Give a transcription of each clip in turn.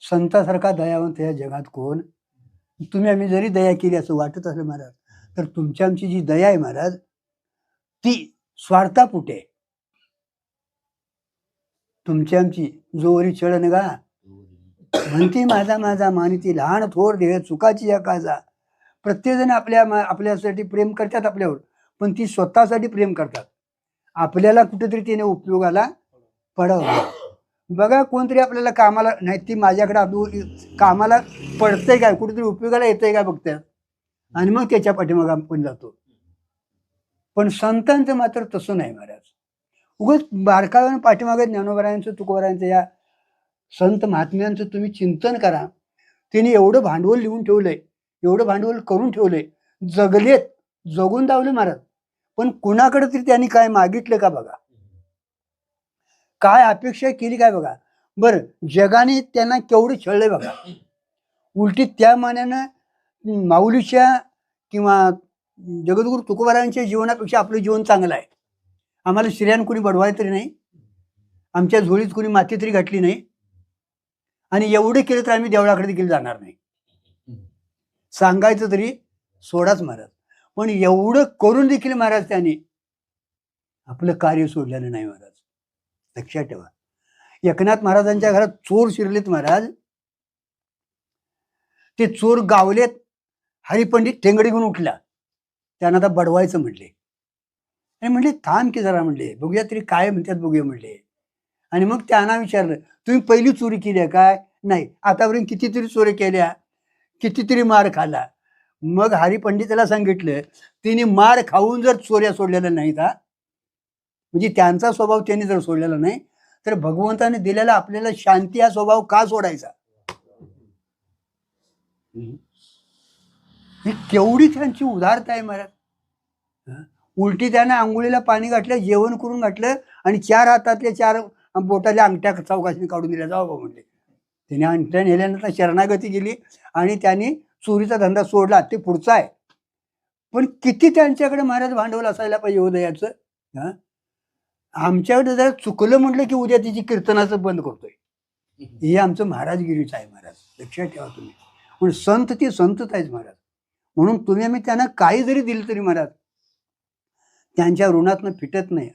संतासारखा दयावंत या जगात कोण? तुम्ही आम्ही जरी दया केली असं वाटत असलं महाराज, तर तुमची आमची जी दया आहे महाराज, ती स्वार्थापोटी आहे. तुमची आमची जोरी चळण गा म्हणती माझा माझा मानिती लहान थोर देह चुकाची या काजा. प्रत्येकजण आपल्यासाठी प्रेम करतात आपल्यावर, पण ती स्वतःसाठी प्रेम करतात. आपल्याला कुठेतरी तिने उपयोगाला पडावं. बघा कोणतरी आपल्याला कामाला नाही, ती माझ्याकडे कामाला पडतंय काय, कुठेतरी उपयोगाला येतंय काय बघतात, आणि मग त्याच्या पाठीमागे आपण जातो. पण संतांचं मात्र तसं नाही महाराज. उगाच बारकाव्यानं पाठीमागे ज्ञानोबरायांचं तुकोबरायांचं या संत महात्म्यांचं तुम्ही चिंतन करा. त्यांनी एवढं भांडवल लिहून ठेवलंय, एवढं भांडवल करून ठेवलंय, जगलेत, जगून दावले महाराज. पण कुणाकडे तरी त्यांनी काय मागितलं का बघा, काय अपेक्षा केली काय बघा. बरं, जगाने त्यांना केवढं छळलंय बघा. उलटी त्या मानानं माऊलीच्या किंवा जगद्गुरु तुकोबारायांच्या जीवनापेक्षा आपलं जीवन चांगलं आहे. आम्हाला श्रेयान कोणी बडवाय तरी नाही, आमच्या झोळीत कोणी माती तरी घातली नाही, आणि एवढे केलं तर आम्ही देवळाकडे देखील जाणार नाही. सांगायचं तरी सोडाच महाराज. पण एवढं करून देखील महाराज त्यांनी आपलं कार्य सोडलेलं नाही महाराज. लक्षात ठेवा. एकनाथ महाराजांच्या घरात चोर शिरलेत महाराज. ते चोर गावलेत. हरिपंडित ठेंगडी घेऊन उठला. त्यांना आता बडवायचं म्हटले, आणि म्हणले थांब की जरा, म्हणले बघूया तरी काय म्हणतात बघूया म्हणले. आणि मग त्यांना विचारलं, तुम्ही पहिली चोरी केली आहे काय? नाही. आतापर्यंत कितीतरी चोरी केल्या, कितीतरी मार खाल्ला. मग हरिपंडिताला सांगितलं, तिने मार खाऊन जर चोऱ्या सोडलेल्या नाहीत, म्हणजे त्यांचा स्वभाव त्यांनी जर सोडलेला नाही, तर भगवंताने दिलेला आपल्याला शांती हा स्वभाव का सोडायचा? ही केवढी त्यांची उदारता आहे महाराज. उलटी त्यानं आंघोळीला पाणी घातलं, जेवण करून घातलं, आणि 4 हातातल्या 4 बोटाच्या अंगठ्या चौकाशीने काढून दिल्या. जाऊ बा म्हणले. त्याने अंगठ्या नेल्यानंतर शरणागती केली, आणि त्यांनी चोरीचा धंदा सोडला. ते पुढचा आहे. पण किती त्यांच्याकडे महाराज भांडवल असायला पाहिजे उदयाचं. आमच्याकडे जर चुकलं म्हटलं की उद्या तिची कीर्तनाचं बंद करतोय. हे आमचं महाराजगिरीच आहे महाराज. लक्षात ठेवा तुम्ही. पण संत ती संतच आहेच महाराज. म्हणून तुम्ही आम्ही त्यांना काही जरी दिलं तरी महाराज त्यांच्या ऋणातनं फिटत नाही.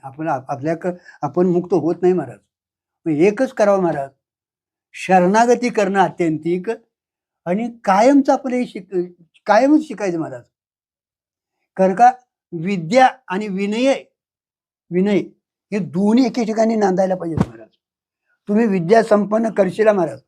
आपण मुक्त होत नाही महाराज. एकच करावं महाराज, शरणागती करणं आत्यंतिक, आणि कायमच आपलं कायमच शिकायचं महाराज. कारण का विद्या आणि विनय हे दोन्ही एके ठिकाणी नांदायला पाहिजे महाराज. तुम्ही विद्या संपन्न करशीला महाराज,